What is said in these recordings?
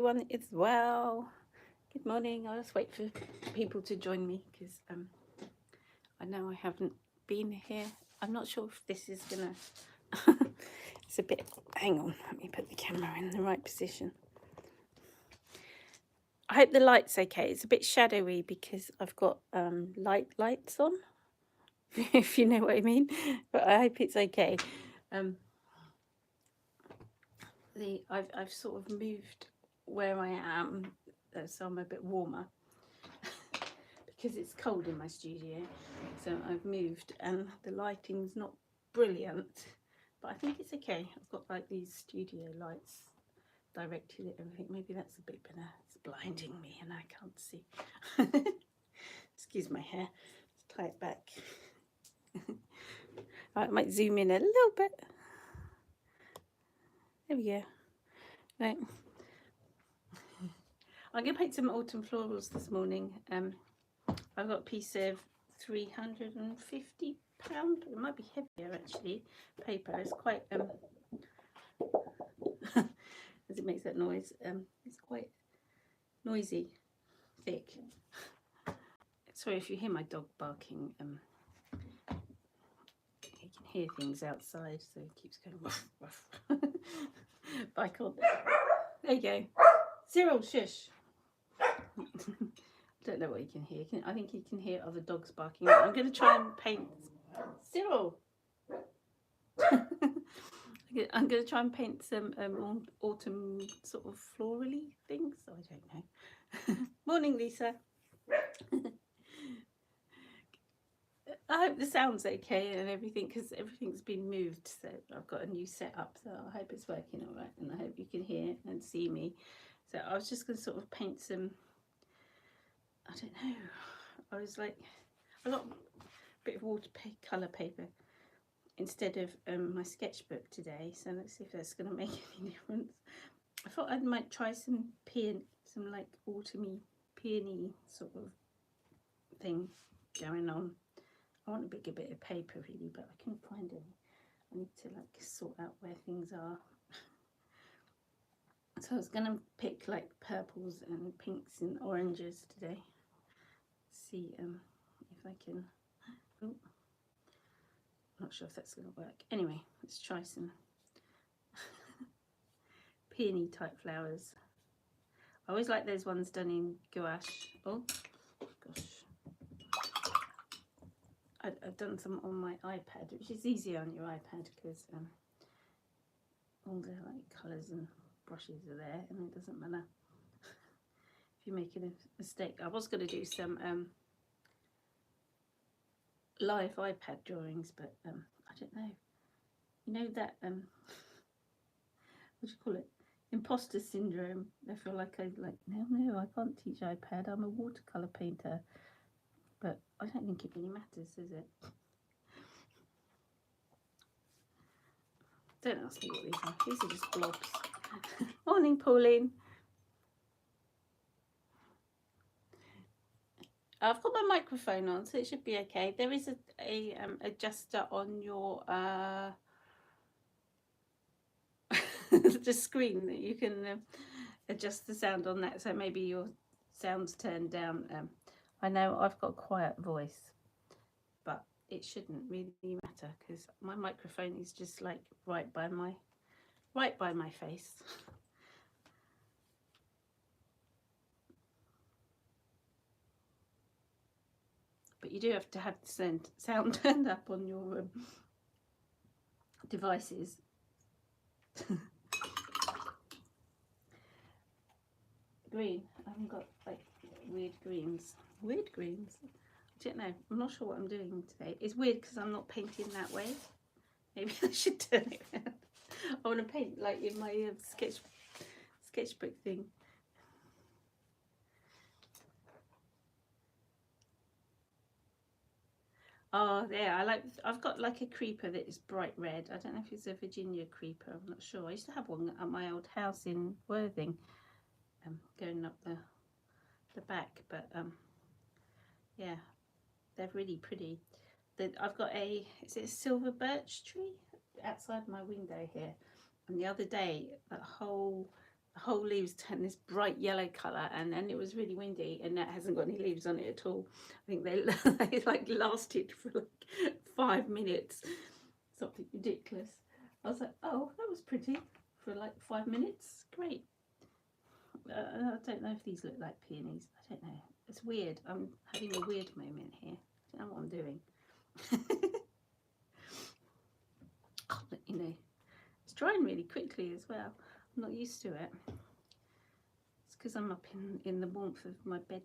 Everyone is well. Good morning. I'll just wait for people to join me because I know I haven't been here. I'm not sure if this is gonna. It's a bit. Hang on, let me put the camera in the right position. I hope the light's okay. It's a bit shadowy because I've got lights on, if you know what I mean. But I hope it's okay. I've sort of moved where I am, so I'm a bit warmer because it's cold in my studio. So I've moved, and the lighting's not brilliant, but I think it's okay. I've got like these studio lights directed at everything. Maybe that's a bit better. It's blinding me, and I can't see. Excuse my hair. Let's tie it back. I might zoom in a little bit. There we go. Right. I'm going to paint some autumn florals this morning. I've got a piece of £350. It might be heavier actually. Paper. It's quite as it makes that noise. It's quite noisy, thick. Sorry if you hear my dog barking. He can hear things outside, so he keeps going ruff, ruff. But I can't. There you go. Cyril, shush. Don't know what you can hear. I think you can hear other dogs barking. I'm going to try and paint Cyril. I'm going to try and paint some autumn sort of florally things. I don't know. Morning, Lisa. I hope the sound's okay and everything, because everything's been moved. So I've got a new setup. So I hope it's working all right, and I hope you can hear and see me. So I was just going to sort of paint some. I don't know. I was like, I got a bit of watercolour paper instead of my sketchbook today, so let's see if that's going to make any difference. I thought I might try some like autumny peony sort of thing going on. I want a bigger bit of paper really, but I couldn't find any. I need to like sort out where things are. So I was going to pick like purples and pinks and oranges today. See if I can. Oh, not sure if that's going to work. Anyway, let's try some peony type flowers. I always like those ones done in gouache. Oh gosh, I've done some on my iPad, which is easier on your iPad because all the like colours and brushes are there, and it doesn't matter if you make a mistake. I was going to do some live iPad drawings, but I don't know. You know that what do you call it? Imposter syndrome. I feel like no, I can't teach iPad. I'm a watercolour painter, but I don't think it really matters, does it? Don't ask me what these are. These are just blobs. Morning, Pauline. I've got my microphone on, so it should be okay. There is a adjuster on your the screen that you can adjust the sound on that, so maybe your sound's turned down. I know I've got a quiet voice, but it shouldn't really matter because my microphone is just like right by my face. But you do have to have the sound turned up on your devices. Green. I haven't got like weird greens. Weird greens. I don't know. I'm not sure what I'm doing today. It's weird because I'm not painting that way. Maybe I should turn it around. I want to paint like in my sketchbook thing. Oh, there. I've got like a creeper that is bright red. I don't know if it's a Virginia creeper. I'm not sure. I used to have one at my old house in Worthing, going up the back. But yeah, they're really pretty. I've got is it a silver birch tree outside my window here? And the other day, the whole leaves turned this bright yellow colour, and then it was really windy, and that hasn't got any leaves on it at all. I think they, they like lasted for like 5 minutes, something ridiculous. I was like, oh, that was pretty for like 5 minutes, great. I don't know if these look like peonies, I don't know, it's weird, I'm having a weird moment here, I don't know what I'm doing. Oh, you know, it's drying really quickly as well, I'm not used to it. It's because I'm up in the warmth of my bed.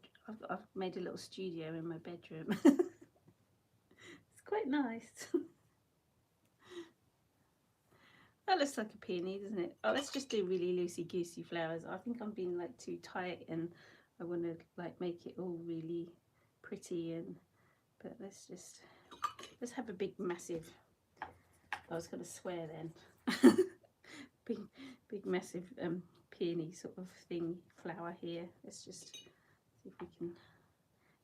I've made a little studio in my bedroom. It's quite nice. That looks like a peony, doesn't it? Oh, let's just do really loosey-goosey flowers. I think I'm being like too tight, and I want to like make it all really pretty. And but let's have a big massive. I was going to swear then. big massive peony sort of thing flower here. Let's just see if we can.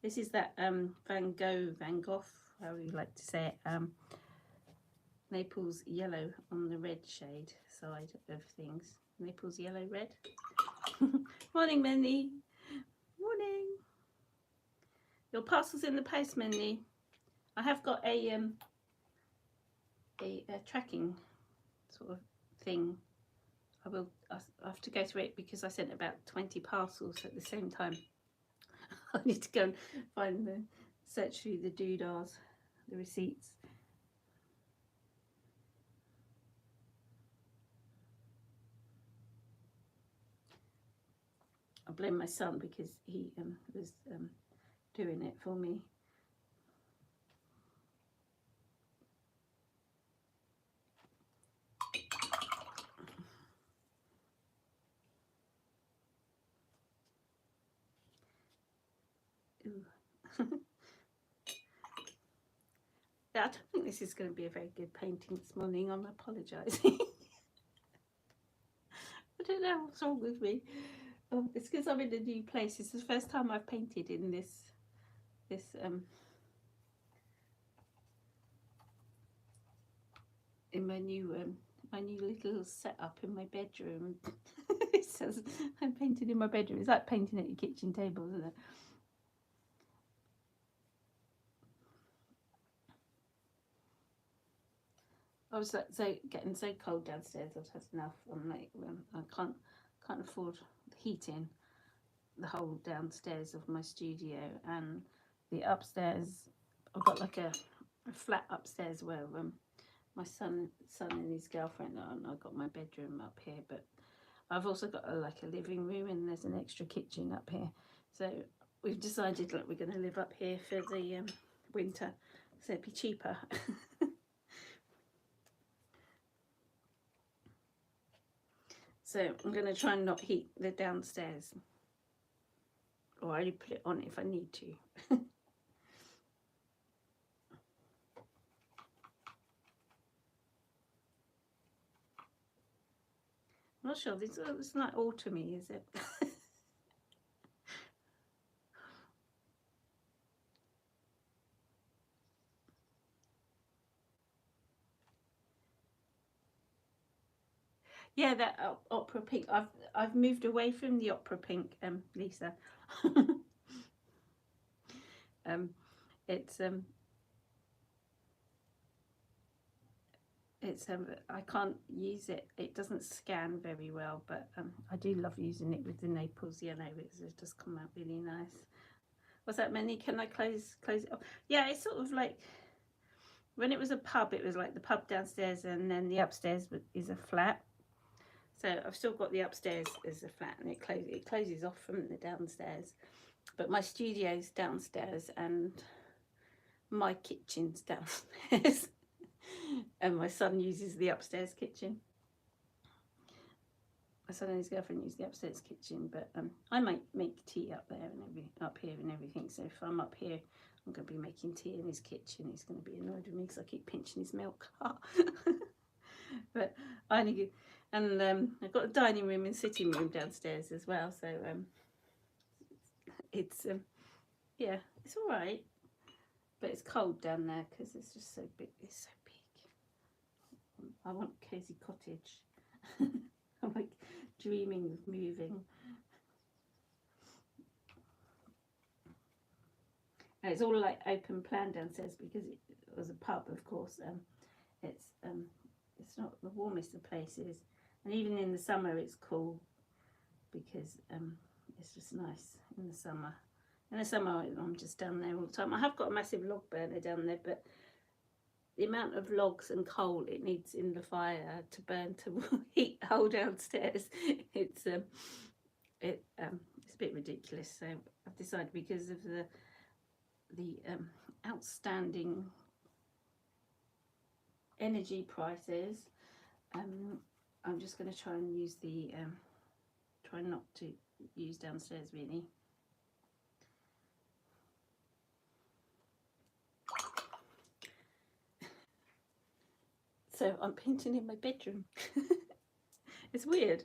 This is that Van Gogh, however you like to say it, Naples yellow on the red shade side of things. Naples yellow red. Morning, Minnie. Morning. Your parcel's in the post, Minnie. I have got a tracking sort of thing. I have to go through it because I sent about 20 parcels at the same time. I need to go and find search through the doodahs, the receipts. I blame my son because he was doing it for me. I don't think this is going to be a very good painting this morning. I'm apologising. I don't know what's wrong with me. Oh, it's because I'm in a new place. It's the first time I've painted in this in my new little setup in my bedroom. It says I'm painting in my bedroom. It's like painting at your kitchen table, isn't it? I was so getting so cold downstairs. I've had enough. I'm like, I can't afford heating the whole downstairs of my studio, and the upstairs. I've got like a flat upstairs where my son and his girlfriend are, and I've got my bedroom up here. But I've also got like a living room, and there's an extra kitchen up here. So we've decided that we're going to live up here for the winter, so it'd be cheaper. So I'm going to try and not heat the downstairs, or only put it on if I need to. I'm not sure, it's not autumny, is it? Yeah, that opera pink. I've moved away from the opera pink, Lisa. It's I can't use it. It doesn't scan very well, but I do love using it with the Naples yellow. It does come out really nice. What's that, Manny? Can I close it off? Yeah, it's sort of like when it was a pub. It was like the pub downstairs, and then the upstairs is a flat. So I've still got the upstairs as a flat, and it closes off from the downstairs. But my studio's downstairs, and my kitchen's downstairs. And my son uses the upstairs kitchen. My son and his girlfriend use the upstairs kitchen, but I might make tea up there and up here and everything. So if I'm up here, I'm going to be making tea in his kitchen. He's going to be annoyed with me because I keep pinching his milk. But I only get, and I've got a dining room and sitting room downstairs as well. So it's yeah, it's all right, but it's cold down there because it's just so big. It's so big. I want cozy cottage. I'm like dreaming of moving. And it's all like open plan downstairs because it was a pub, of course. It's not the warmest of places, and even in the summer it's cool because it's just nice in the summer. In the summer I'm just down there all the time. I have got a massive log burner down there, but the amount of logs and coal it needs in the fire to burn to heat the whole downstairs, it's a bit ridiculous. So I've decided, because of the outstanding energy prices, I'm just going to try and use the try not to use downstairs really. So I'm painting in my bedroom. It's weird.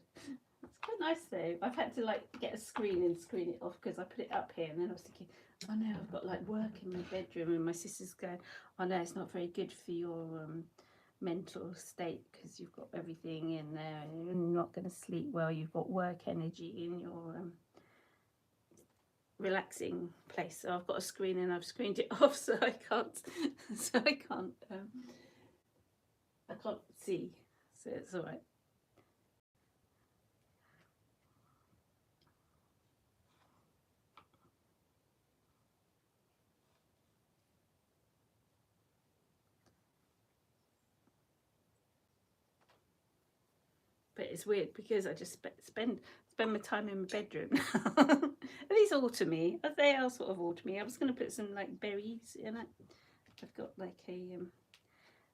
It's quite nice though. I've had to like get a screen and screen it off because I put it up here, and then I was thinking, oh no, I've got like work in my bedroom, and my sister's going, oh no, it's not very good for your mental state because you've got everything in there and you're not going to sleep well. You've got work energy in your relaxing place. So I've got a screen and I've screened it off so I can't see. So it's all right. But it's weird because I just spend my time in my bedroom now. Are these autumny? They are sort of autumny. I was going to put some like berries in it. I've got like a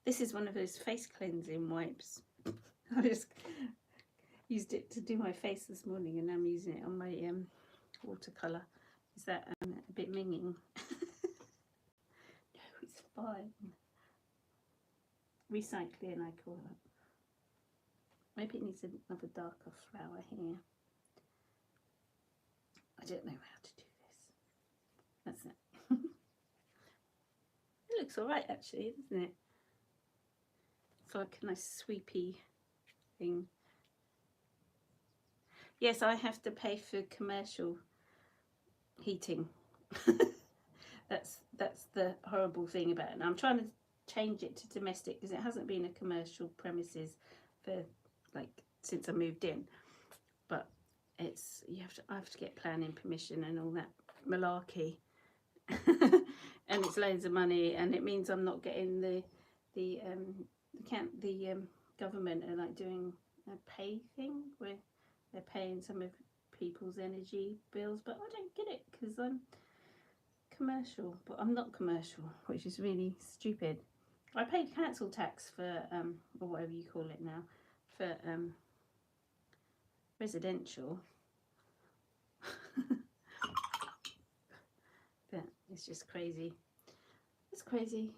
this is one of those face cleansing wipes. I just used it to do my face this morning, and I'm using it on my watercolour. Is that a bit minging? No, it's fine. Recycling, I call it. Maybe it needs another darker flower here. I don't know how to do this. That's it. It looks all right actually, doesn't it? It's like a nice sweepy thing. Yes, I have to pay for commercial heating. That's the horrible thing about it. And I'm trying to change it to domestic because it hasn't been a commercial premises for like since I moved in. But it's I have to get planning permission and all that malarkey. And it's loads of money, and it means I'm not getting the government are like doing a pay thing where they're paying some of people's energy bills, but I don't get it because I'm commercial, but I'm not commercial, which is really stupid. I paid council tax for or whatever you call it now, for residential. But it's just crazy. It's crazy.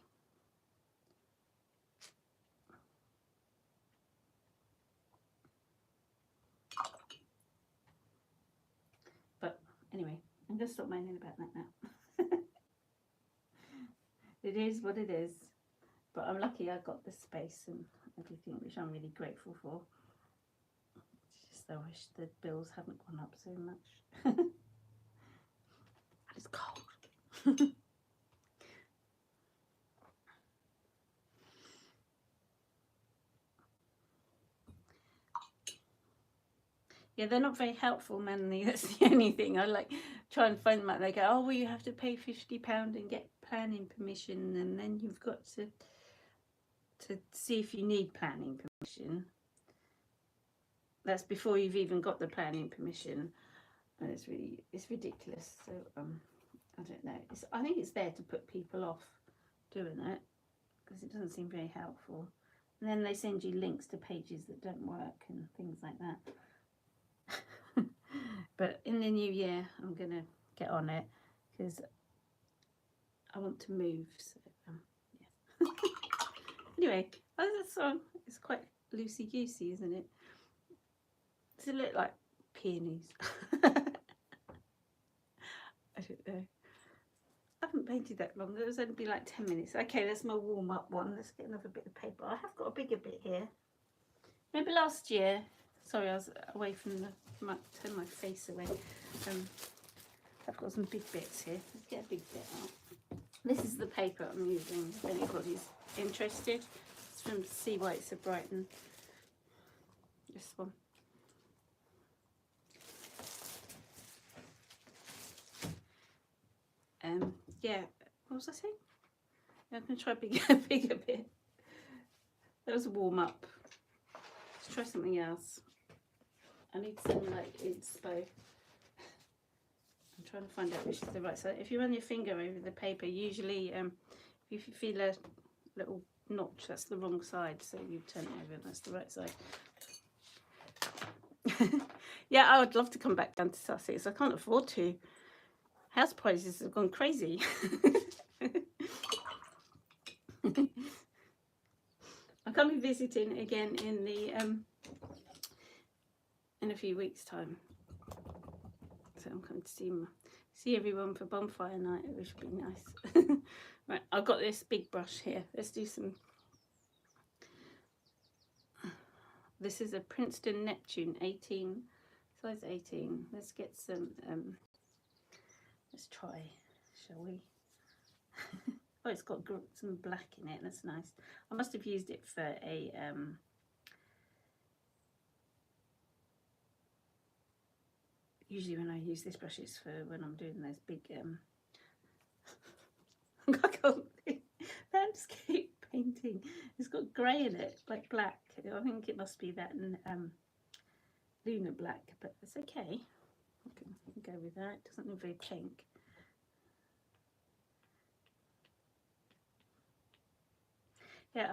But anyway, I'm going to stop moaning about that now. It is what it is. But I'm lucky I got the space and everything, which I'm really grateful for. It's just I wish the bills hadn't gone up so much. And it's cold. Yeah, they're not very helpful, Manly. That's the only thing. I like try and find them out. They go, oh, well, you have to pay £50 and get planning permission, and then you've got to see if you need planning permission. That's before you've even got the planning permission, and it's ridiculous. So I don't know. I think it's there to put people off doing it because it doesn't seem very helpful. And then they send you links to pages that don't work and things like that. But in the new year, I'm gonna get on it because I want to move. So yeah. Anyway, that song is quite loosey goosey, isn't it? Does it look like peonies? I don't know. I haven't painted that long. It was only be like 10 minutes. Okay, that's my warm-up one. Let's get another bit of paper. I have got a bigger bit here. Remember last year Sorry, I was away from the turn my face away. I've got some big bits here. Let's get a big bit out. This is the paper I'm using, if anybody's interested. It's from See Why It's So Brighton. This one. Yeah, what was I saying? I'm going to try a bigger bit. That was a warm up. Let's try something else. I need some like inspo. I'm trying to find out which is the right side. If you run your finger over the paper, usually if you feel a little notch, that's the wrong side, so you turn it over and that's the right side. Yeah, I would love to come back down to Sussex. I can't afford to. House prices have gone crazy. I'm going to be visiting again in the in a few weeks' time. So I'm coming to see everyone for bonfire night, which would be nice. Right, I've got this big brush here. Let's do some. This is a Princeton Neptune 18, size 18. Let's get some. Let's try, shall we? Oh, it's got some black in it. That's nice. I must have used it for a usually when I use this brush, it's for when I'm doing those big landscape painting. It's got grey in it, like black. I think it must be that lunar black, but it's okay. I can go with that. It doesn't look very pink. Yeah,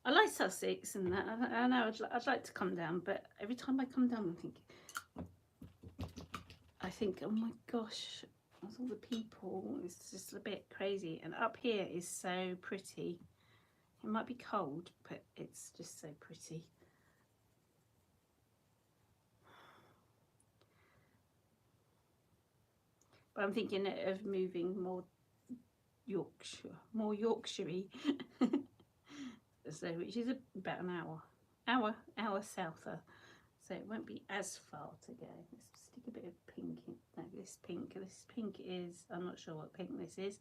I like Sussex and that. I know I'd like to come down, but every time I come down, I think, oh my gosh, with all the people, it's just a bit crazy. And up here is so pretty. It might be cold, but it's just so pretty. But I'm thinking of moving more Yorkshire-y. So, which is about an hour south, so it won't be as far to go. Let's stick a bit of pink in. No, this pink is, I'm not sure what pink this is.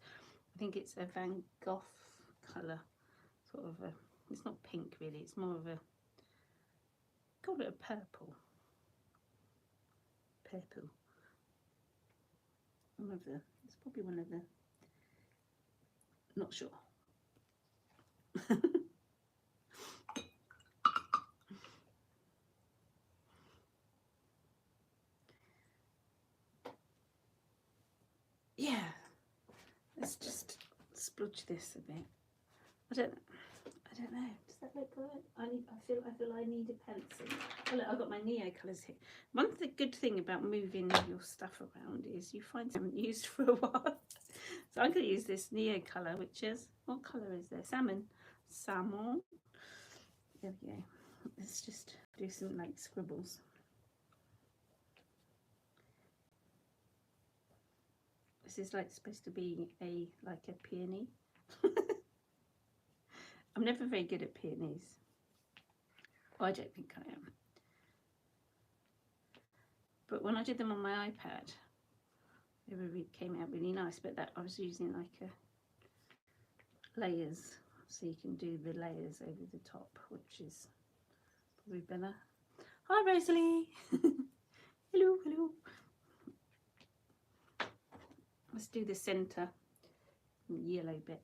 I think it's a Van Gogh colour, sort of a, it's not pink really, it's more of a, call it a purple. It's probably one of the, not sure. Yeah, let's just splodge this a bit. I don't know. Does that look good? I feel I need a pencil. Oh look, I've got my Neo colours here. One good thing about moving your stuff around is you find you haven't used for a while. So I'm going to use this Neo colour, which is, what colour is there? Salmon. There we go. Let's just do some like scribbles. This is like supposed to be like a peony. I'm never very good at peonies. Well, I don't think I am. But when I did them on my iPad, they really came out really nice. But that I was using like a layers, so you can do the layers over the top, which is probably better. Hi, Rosalie. Hello, hello. Let's do the centre, yellow bits.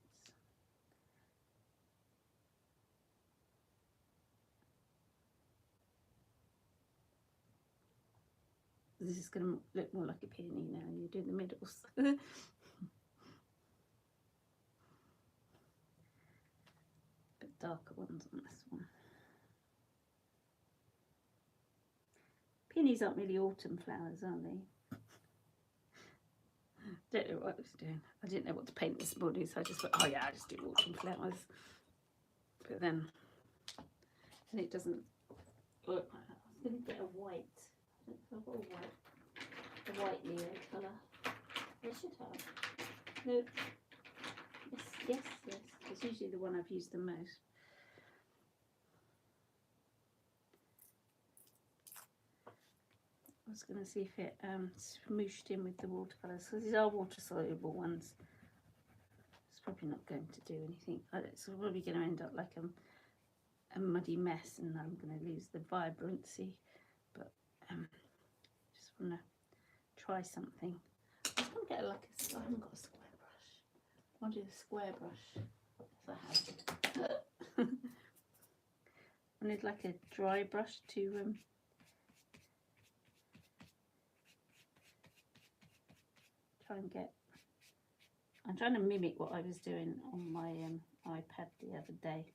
This is going to look more like a peony now. You do the middles. Bit darker ones on this one. Peonies aren't really autumn flowers, are they? Don't know what I was doing. I didn't know what to paint this morning, so I just thought, oh yeah, I'll just do autumn flowers. But then it doesn't work. I was going to get a white. I don't know if I've got a white Neo colour. I should have. No. Yes. It's usually the one I've used the most. I was going to see if it smooshed in with the watercolours, because these are water soluble ones. It's probably not going to do anything. It's probably going to end up like a muddy mess, and I'm going to lose the vibrancy. But just want to try something. I was going to get I haven't got a square brush. I'll do the square brush. Yes, I have. I need like a dry brush to try and get. I'm trying to mimic what I was doing on my iPad the other day.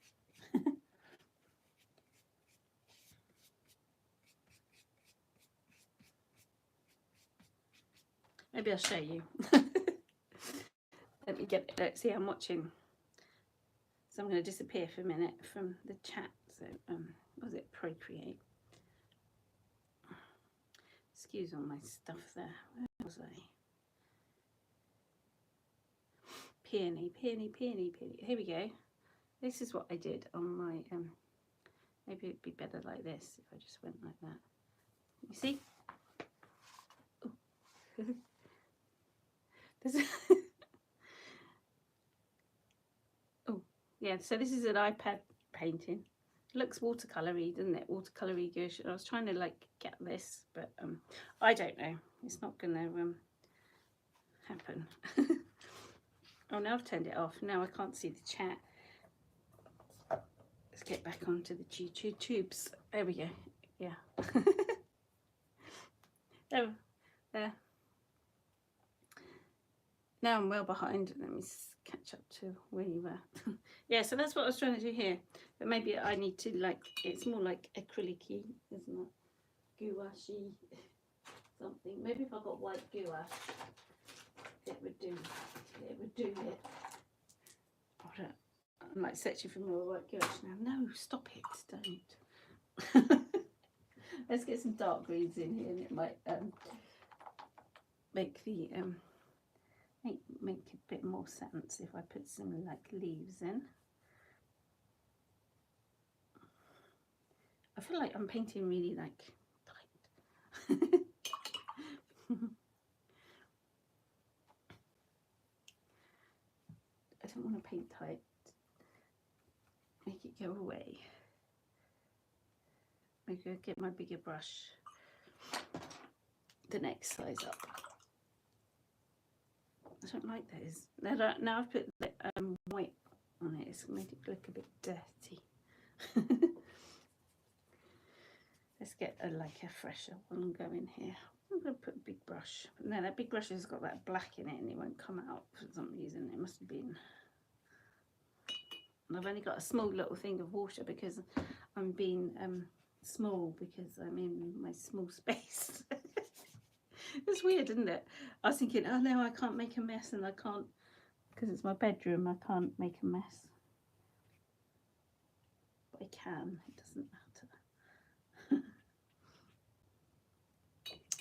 Maybe I'll show you. Let me get it. Let's see, I'm watching. So I'm going to disappear for a minute from the chat. So, was it Procreate? Excuse all my stuff there. Where was I? Peony. Here we go. This is what I did on my, maybe it'd be better like this if I just went like that. You see? Oh, yeah, so this is an iPad painting. It looks watercolour-y, doesn't it? Watercolour-y gosh. I was trying to like get this, but I don't know. It's not going to happen. Oh, now I've turned it off. Now I can't see the chat. Let's get back onto the tubes. There we go. Yeah. There. Now I'm well behind. Let me catch up to where you were. Yeah, so that's what I was trying to do here. But maybe I need to like, it's more like acrylic-y, isn't it? Gouache-y something. Maybe if I got white gouache, it would do it. I'm like searching for more white gouache now. No, stop it, don't. Let's get some dark greens in here, and it might make the make a bit more sense if I put some like leaves in. I feel like I'm painting really like tight. I don't want to paint tight. Make it go away. Maybe I'll get my bigger brush the next size up. I don't like those. Now I've put the white on it, it's made it look a bit dirty. Let's get like a fresher one going here. I'm going to put a big brush. No, that big brush has got that black in it and it won't come out for some reason. It must have been. And I've only got a small little thing of water because I'm being small because I'm in my small space. It's weird, isn't it? I was thinking, oh no, I can't make a mess, and I can't, because it's my bedroom, I can't make a mess. But I can, it doesn't matter.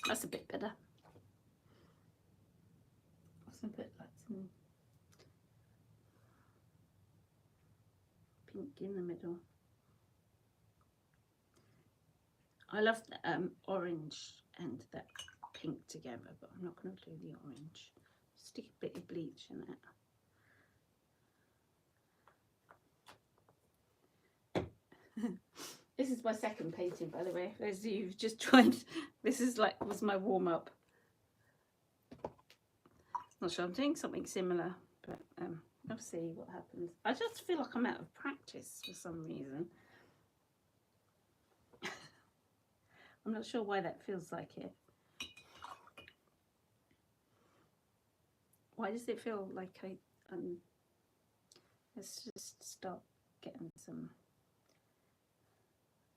That's a bit better. I was going to put like some pink in the middle. I love the orange and that pink together, but I'm not going to do the orange. Stick a bit of bleach in it. This is my second painting, by the way. For those of you who've just joined, this is like was my warm up. Not sure, I'm doing something similar, but I'll see what happens. I just feel like I'm out of practice for some reason. I'm not sure why that feels like it. Why does it feel like let's just start getting some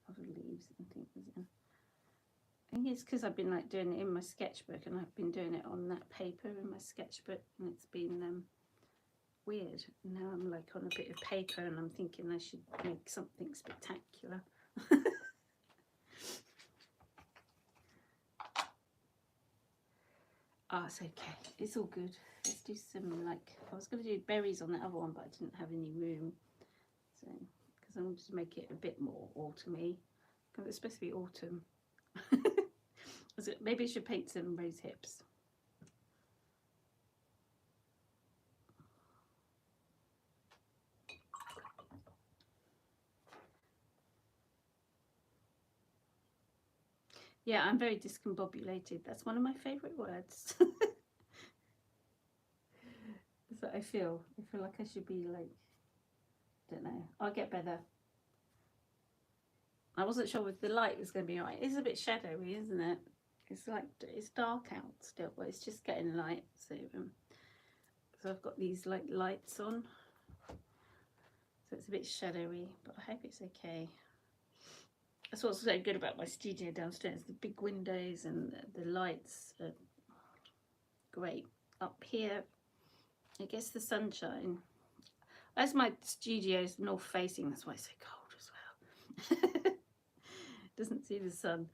other leaves and things in. I think it's because I've been like doing it in my sketchbook, and I've been doing it on that paper in my sketchbook, and it's been weird. Now I'm like on a bit of paper and I'm thinking I should make something spectacular. Oh, it's okay. It's all good. Let's do some like, I was going to do berries on that other one, but I didn't have any room. So, because I wanted to make it a bit more autumny. Because it's supposed to be autumn. Maybe I should paint some rose hips. Yeah, I'm very discombobulated. That's one of my favourite words. That's what I feel. I feel like I should be like, don't know. I'll get better. I wasn't sure if the light was going to be right. It's a bit shadowy, isn't it? It's like, it's dark out still, but it's just getting light. So I've got these like lights on. So it's a bit shadowy, but I hope it's okay. That's what's so good about my studio downstairs. The big windows and the lights are great. Up here, it gets the sunshine. As my studio's north facing, that's why it's so cold as well. Doesn't see the sun.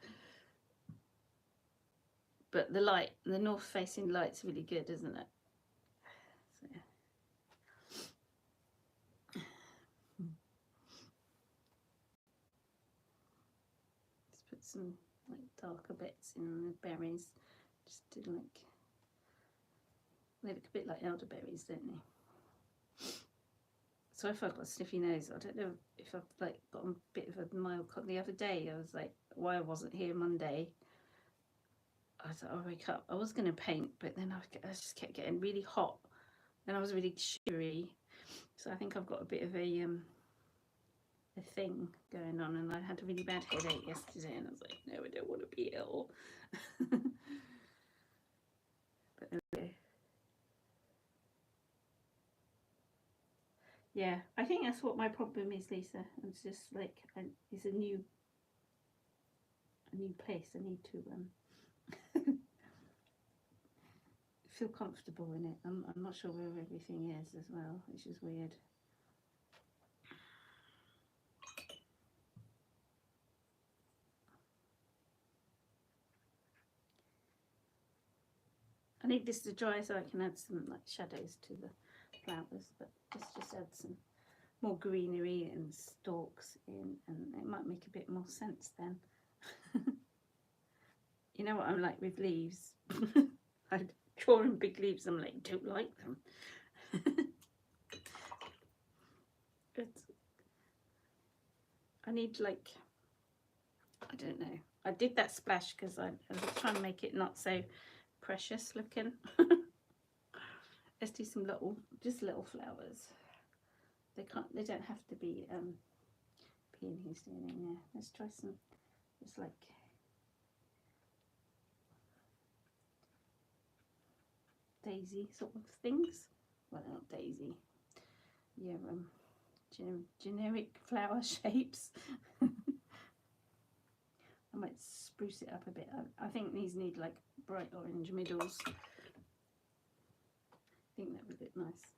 But the light, the north facing light's really good, isn't it? So. Let's put some like darker bits in the berries. Just do like, they look a bit like elderberries, don't they? So if I've got a sniffy nose, I don't know if I've like got a bit of a mild cold. The other day I was like, why I wasn't here Monday, I thought I'll wake up. I was going to paint, but then I just kept getting really hot and I was really shivery. So I think I've got a bit of a thing going on, and I had a really bad headache yesterday and I was like, no, I don't want to be ill. But anyway. Yeah, I think that's what my problem is, Lisa. It's just like, it's a new place. I need to feel comfortable in it. I'm not sure where everything is as well, which is weird. I need this to dry so I can add some like shadows to the flowers, but this just adds some more greenery and stalks in, and it might make a bit more sense then. You know what I'm like with leaves? I draw in big leaves, I'm like, don't like them. I need like, I don't know. I did that splash because I was trying to make it not so precious looking. Let's do some just little flowers. They don't have to be peonies doing in there. Let's try some just like daisy sort of things. Well, not daisy. Yeah, generic flower shapes. I might spruce it up a bit. I think these need like bright orange middles. I think that would look nice.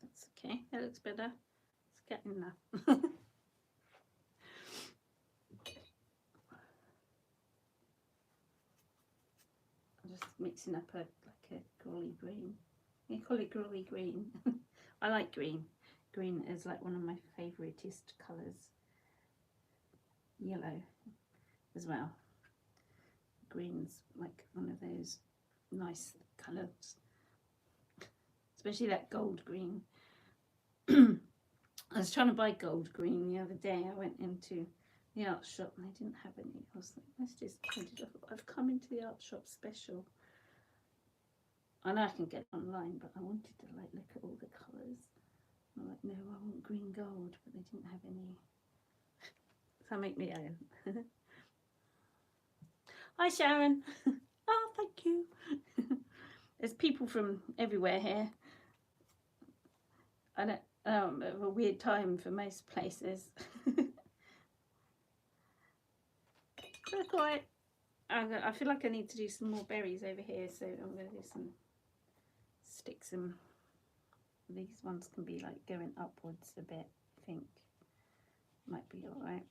That's okay. That looks better. It's getting there. Just mixing up like a girly green. You call it girly green. I like green. Green is like one of my favouriteest colours. Yellow as well. Green's like one of those nice colours, especially that gold green. I was trying to buy gold green the other day. I went into the art shop and they didn't have any. I was like, let's just print it off. I've come into the art shop special. I know I can get it online, but I wanted to like look at all the colours. I'm like, no, I want green gold, but they didn't have any. So I make my own. Hi Sharon. Oh, thank you. There's people from everywhere here. I don't have a weird time for most places. Look, alright. I feel like I need to do some more berries over here, so I'm going to do stick some. These ones can be like going upwards a bit, I think. Might be alright.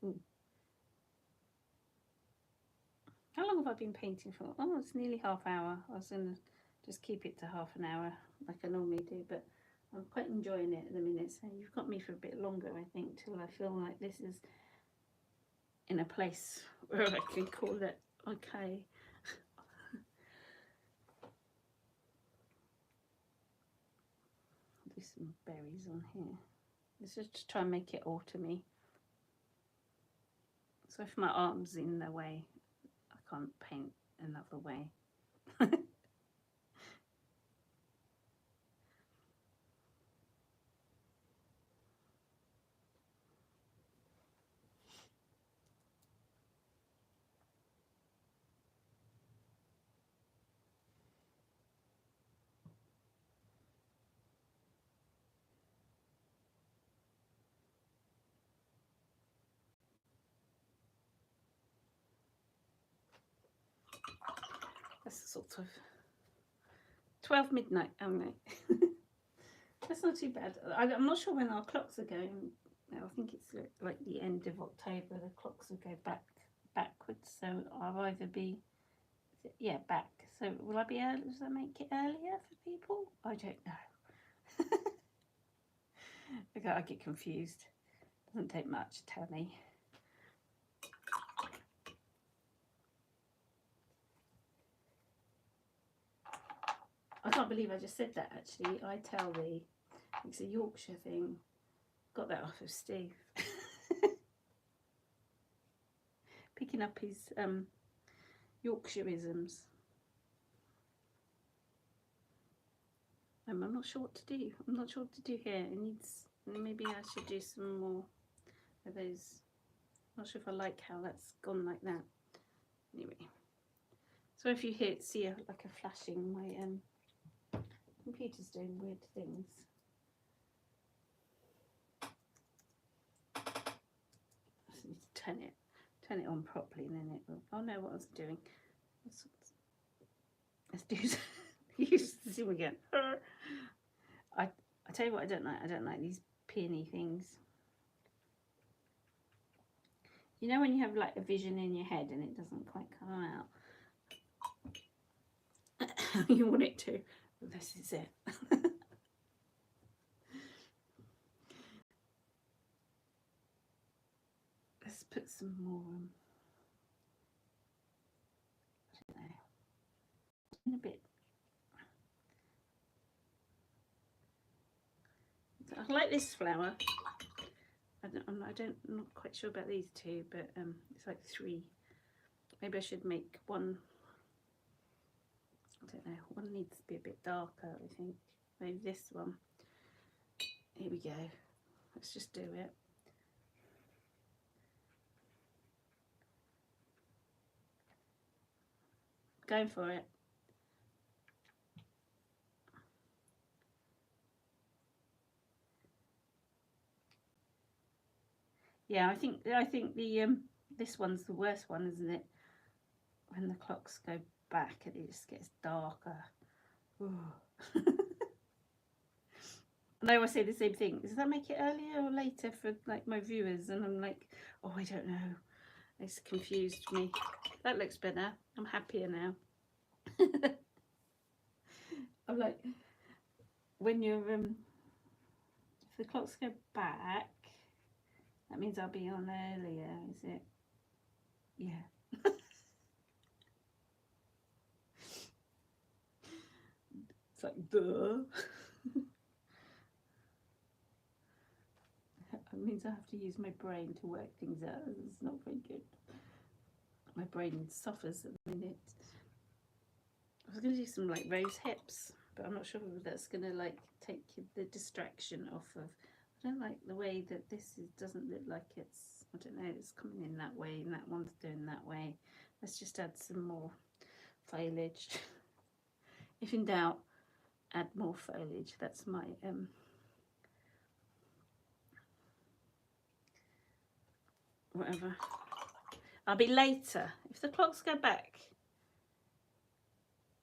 Ooh. How long have I been painting for? Oh, it's nearly half hour. I was going to just keep it to half an hour like I normally do, but I'm quite enjoying it at the minute. So you've got me for a bit longer, I think, till I feel like this is in a place where I can call it okay. Do some berries on here. Let's just try and make it autumny. So if my arm's in the way, I can't paint another way. That's sort of 12 midnight. Oh no. That's not too bad. I'm not sure when our clocks are going. I think it's like the end of October. The clocks will go backwards. So I'll either be, back. So will I be early? Does that make it earlier for people? I don't know. I get confused. Doesn't take much to tell me. I can't believe I just said that actually. I tell thee. It's a Yorkshire thing. Got that off of Steve. Picking up his Yorkshireisms. I'm not sure what to do. I'm not sure what to do here. It needs, maybe I should do some more of those. I'm not sure if I like how that's gone like that. Anyway. So if you see like a flashing, my computer's doing weird things. I just need to turn it on properly, and then it will. Oh no, what I was doing. Let's do use the zoom again. I tell you what I don't like. I don't like these peony things. You know when you have like a vision in your head and it doesn't quite come out. You want it to. Well, this is it. Let's put some more. I don't know. In a bit. I like this flower. I'm not quite sure about these two, but it's like 3. Maybe I should make one. I don't know. One needs to be a bit darker, I think. Maybe this one. Here we go. Let's just do it. Going for it. Yeah, I think the this one's the worst one, isn't it? When the clocks go back and it just gets darker. And I always say the same thing. Does that make it earlier or later for like my viewers? And I'm like, oh, I don't know. It's confused me. That looks better. I'm happier now. I'm like, when you're if the clocks go back, that means I'll be on earlier, is it? Yeah. It's like, duh. It means I have to use my brain to work things out. It's not very good. My brain suffers at the minute. I was going to do some like rose hips, but I'm not sure whether that's going to like take the distraction off of. I don't like the way that this doesn't look like it's, I don't know, it's coming in that way and that one's doing that way. Let's just add some more foliage. If in doubt, add more foliage. That's my whatever. I'll be later. If the clocks go back.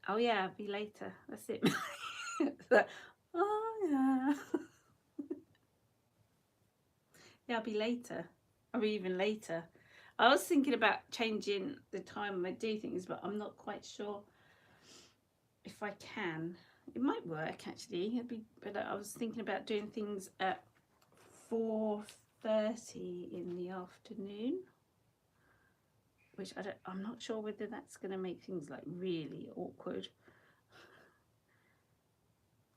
Oh yeah, I'll be later. That's it. Like, oh yeah. Yeah, I'll be later. or even later. I was thinking about changing the time I do things, but I'm not quite sure if I can. It might work actually. It'd be, but I was thinking about doing things at 4:30 in the afternoon, which I'm not sure whether that's going to make things like really awkward.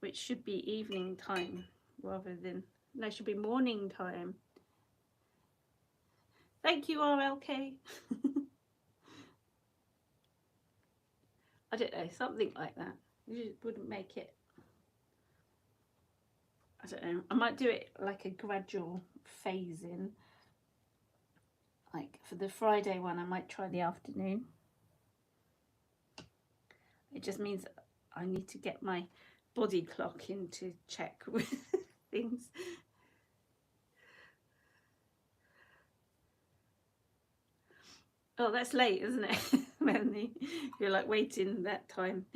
Which should be evening time rather than, no, it should be morning time. Thank you, RLK. I don't know, something like that. You wouldn't make it, I don't know. I might do it like a gradual phase in. Like for the Friday one, I might try the afternoon. It just means I need to get my body clock into check with things. Oh, that's late, isn't it, Melanie? You're like waiting that time.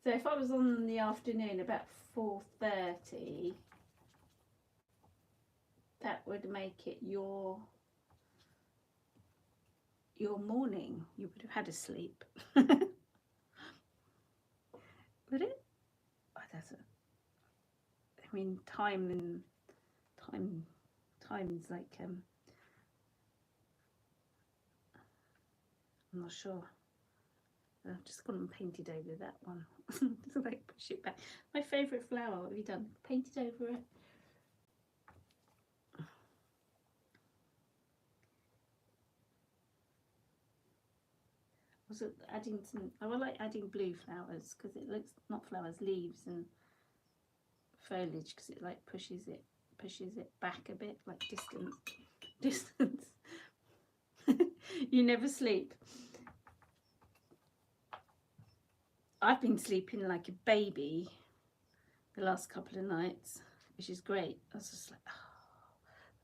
So if I was on the afternoon about 4:30, that would make it your morning. You would have had a sleep. Would it? Oh, that's I mean, time's like I'm not sure. I've just gone and painted over that one. So like push it back. My favourite flower, what have you done? Painted over it. Was it adding some, I like adding blue flowers because it looks, not flowers, leaves and foliage, because it like pushes it back a bit, like distance. You never sleep. I've been sleeping like a baby the last couple of nights, which is great. I was just like, oh,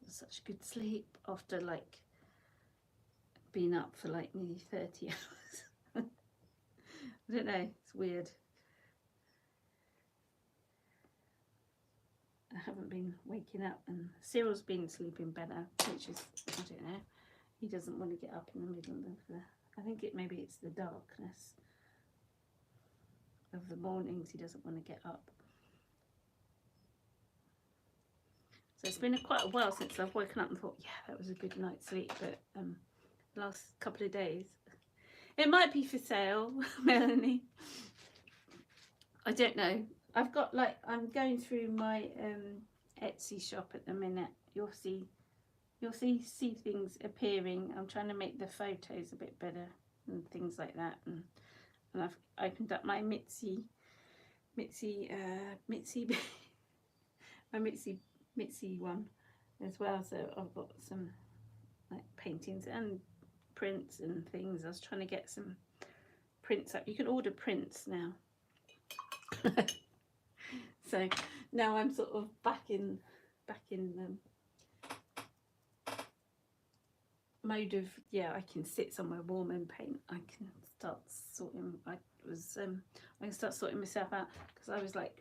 it was such a good sleep after like being up for like nearly 30 hours. I don't know, it's weird. I haven't been waking up, and Cyril's been sleeping better, which is, I don't know, he doesn't want to get up in the middle of the, I think maybe it's the darkness of the mornings, he doesn't want to get up. So it's been quite a while since I've woken up and thought, yeah, that was a good night's sleep, but last couple of days. It might be for sale, Melanie. I don't know. I've got like, I'm going through my Etsy shop at the minute. You'll see things appearing. I'm trying to make the photos a bit better and things like that. And I've opened up my Mitzi my Mitzi one as well. So I've got some like paintings and prints and things. I was trying to get some prints up. You can order prints now. So now I'm sort of back in mode of, yeah, I can sit somewhere warm and paint. I can start sorting. I can start sorting myself out, because I was like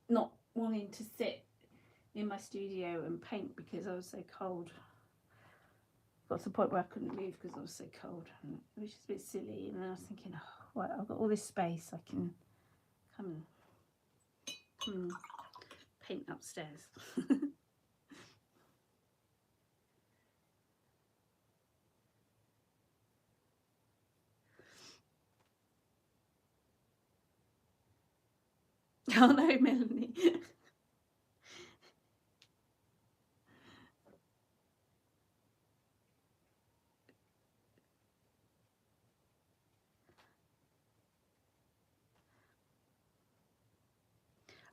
not wanting to sit in my studio and paint because I was so cold. Got to the point where I couldn't move because I was so cold, which is a bit silly. And then I was thinking, oh, right, I've got all this space, I can come and paint upstairs. Oh no, Melanie.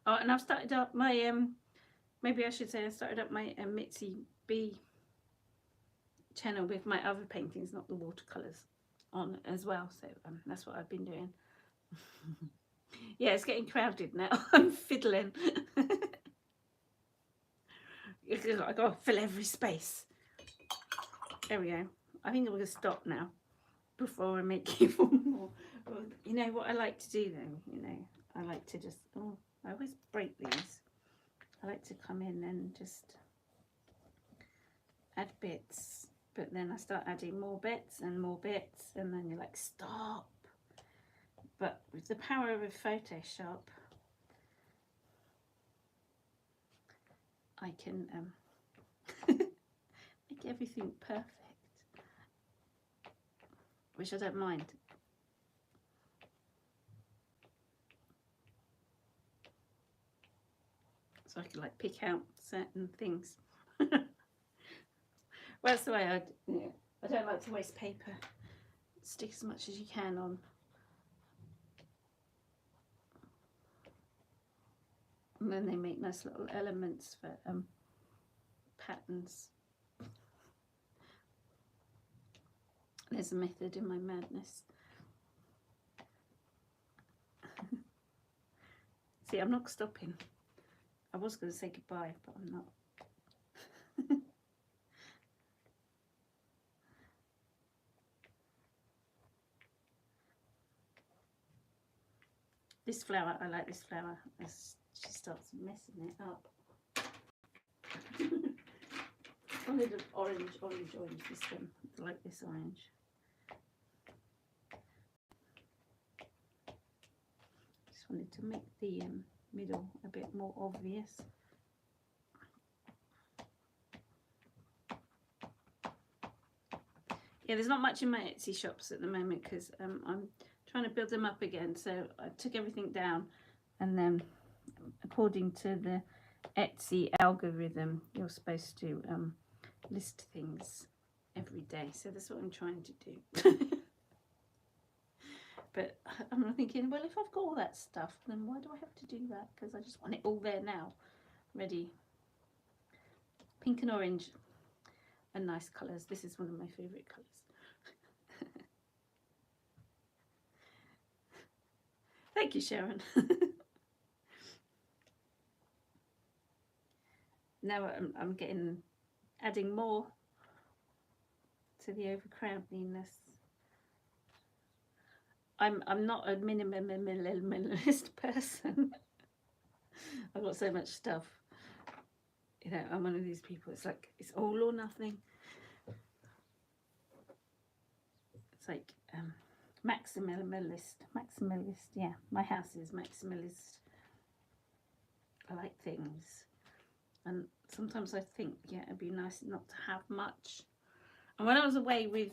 Oh, and I've started up my maybe I should say I started up my Mitzi B channel with my other paintings, not the watercolours, on as well. So that's what I've been doing. Yeah, it's getting crowded now. I'm fiddling. I got to fill every space. There we go. I think I'm going to stop now before I make even more. Well, you know what I like to do though? You know, I like to just, oh, I always break these. I like to come in and just add bits, but then I start adding more bits, and then you're like, stop. But with the power of Photoshop, I can make everything perfect, which I don't mind. So I can like pick out certain things. Well, that's the way I don't like to waste paper. Stick as much as you can on. And then they make nice little elements for patterns. There's a method in my madness. See, I'm not stopping. I was going to say goodbye, but I'm not. This flower, I like this flower. She starts messing it up. I wanted an orange, this one. I like this orange. Just wanted to make the middle a bit more obvious. Yeah, there's not much in my Etsy shops at the moment because I'm trying to build them up again. So I took everything down, and then according to the Etsy algorithm, you're supposed to list things every day. So that's what I'm trying to do. But I'm thinking, well, if I've got all that stuff, then why do I have to do that? Because I just want it all there now, ready. Pink and orange are nice colours. This is one of my favourite colours. Thank you, Sharon. Now I'm adding more to the overcrowdiness. I'm not a minimalist person. I've got so much stuff. You know, I'm one of these people. It's like it's all or nothing. It's like maximalist. Yeah, my house is maximalist. I like things, and sometimes I think, yeah, it'd be nice not to have much. And when I was away with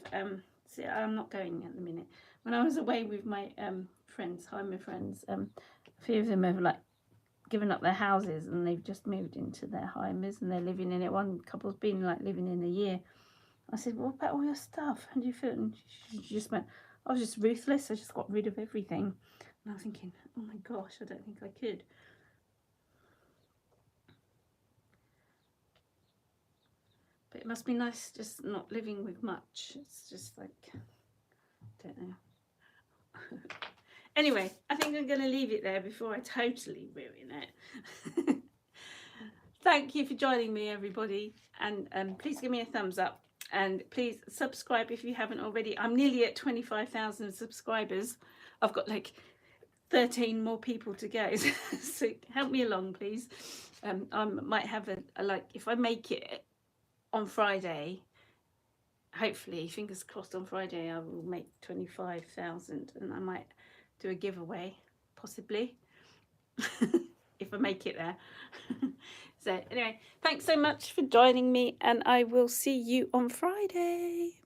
see, I'm not going at the minute. When I was away with my friends, my friends, a few of them have like given up their houses and they've just moved into their Heimers and they're living in it. One couple's been like living in a year. I said, well, what about all your stuff? How do you feel? And she just went, I was just ruthless. I just got rid of everything. And I was thinking, oh my gosh, I don't think I could. But it must be nice just not living with much. It's just like, I don't know. Anyway, I think I'm going to leave it there before I totally ruin it. Thank you for joining me, everybody. And please give me a thumbs up. And please subscribe if you haven't already. I'm nearly at 25,000 subscribers. I've got like 13 more people to go. So help me along, please. I might have a like, if I make it on Friday, hopefully, fingers crossed, on Friday I will make 25,000 and I might do a giveaway, possibly, if I make it there. So anyway, thanks so much for joining me and I will see you on Friday.